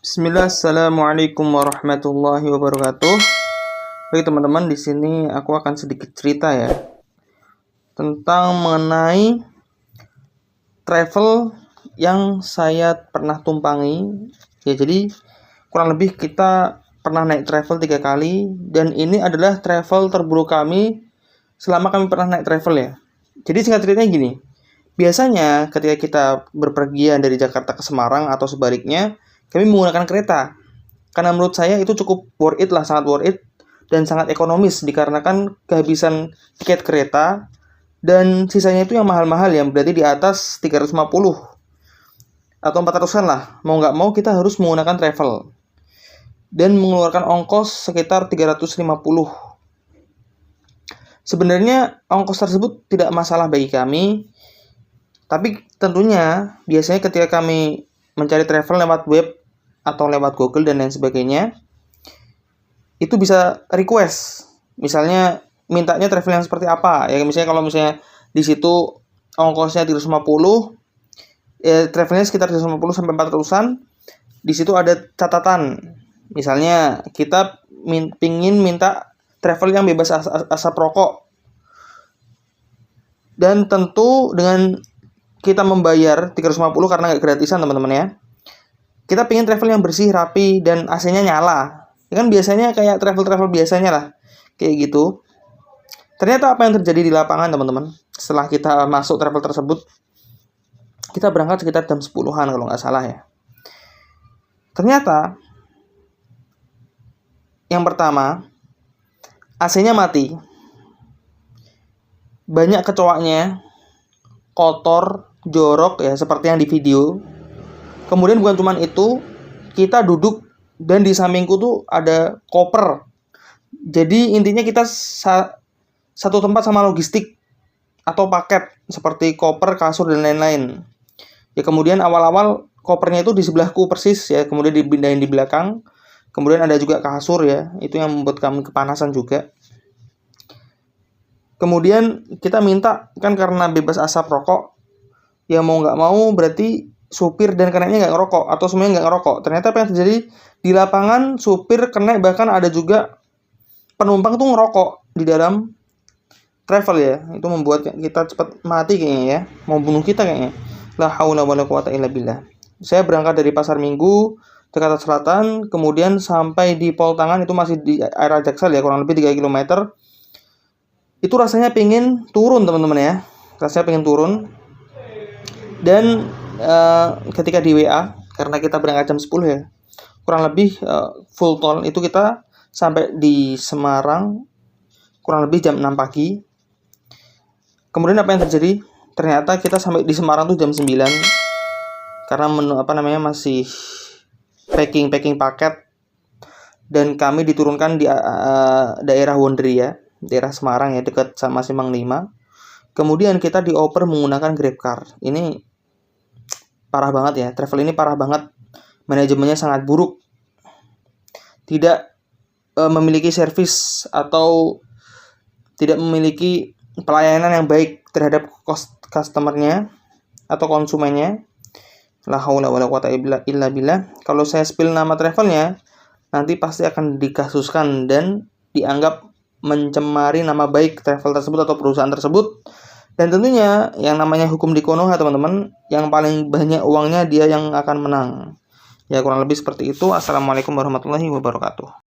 Bismillah, assalamualaikum warahmatullahi wabarakatuh. Baik teman-teman, di sini aku akan sedikit cerita ya tentang mengenai travel yang saya pernah tumpangi. Ya, jadi kurang lebih kita pernah naik travel 3 kali dan ini adalah travel terburuk kami selama kami pernah naik travel ya. Jadi singkat ceritanya gini. Biasanya ketika kita berpergian dari Jakarta ke Semarang atau sebaliknya, kami menggunakan kereta. Karena menurut saya itu cukup worth it lah, sangat worth it dan sangat ekonomis dikarenakan kehabisan tiket kereta dan sisanya itu yang mahal-mahal yang berarti di atas 350 atau 400-an lah. Mau nggak mau kita harus menggunakan travel dan mengeluarkan ongkos sekitar 350. Sebenarnya ongkos tersebut tidak masalah bagi kami. Tapi tentunya biasanya ketika kami mencari travel lewat web atau lewat Google dan lain sebagainya, itu bisa request. Misalnya mintanya travel yang seperti apa. Ya misalnya kalau misalnya di situ ongkosnya 350, travelnya sekitar 350 sampai 400-an. Di situ ada catatan. Misalnya kita pingin minta travel yang bebas asap rokok. Dan tentu dengan kita membayar 350 karena nggak gratisan teman-teman ya. Kita pengen travel yang bersih, rapi, dan AC-nya nyala. Ya kan biasanya kayak travel-travel biasanya lah. Kayak gitu. Ternyata apa yang terjadi di lapangan teman-teman. Setelah kita masuk travel tersebut, kita berangkat sekitar jam 10-an kalau nggak salah ya. Ternyata, yang pertama, AC-nya mati. Banyak kecoaknya, kotor, jorok ya seperti yang di video. Kemudian bukan cuma itu, kita duduk dan di sampingku tuh ada koper. Jadi intinya kita satu tempat sama logistik atau paket seperti koper, kasur dan lain-lain. Ya kemudian awal-awal kopernya itu di sebelahku persis ya, kemudian dipindahin di belakang. Kemudian ada juga kasur ya, itu yang membuat kami kepanasan juga. Kemudian kita minta, kan karena bebas asap rokok, ya mau nggak mau berarti supir dan keneknya nggak ngerokok, atau semuanya nggak ngerokok. Ternyata apa yang terjadi di lapangan, supir, kenek, bahkan ada juga penumpang tuh ngerokok di dalam travel ya. Itu membuat kita cepat mati kayaknya ya, mau bunuh kita kayaknya. La haula wala quwata illa billah. Saya berangkat dari Pasar Minggu, Jakarta Selatan, kemudian sampai di Pol Tangan, itu masih di area Jaksel ya, kurang lebih 3 km. Itu rasanya pengen turun teman-teman ya, rasanya pengen turun. Dan ketika di WA, karena kita berangkat jam 10 ya, kurang lebih full tol itu kita sampai di Semarang kurang lebih jam 6 pagi. Kemudian apa yang terjadi? Ternyata kita sampai di Semarang tuh jam 9 karena masih packing paket, dan kami diturunkan di daerah Wonderia, daerah Semarang ya, dekat sama Simpang 5. Kemudian kita dioper menggunakan GrabCar. Ini parah banget ya, travel ini parah banget. Manajemennya sangat buruk. Tidak memiliki servis atau tidak memiliki pelayanan yang baik terhadap customernya atau konsumennya. La haula wala quwata illa billah. Kalau saya spill nama travelnya, nanti pasti akan dikasuskan dan dianggap mencemari nama baik travel tersebut atau perusahaan tersebut. Dan tentunya yang namanya hukum di Konoha teman-teman, yang paling banyak uangnya dia yang akan menang. Ya kurang lebih seperti itu. Assalamualaikum warahmatullahi wabarakatuh.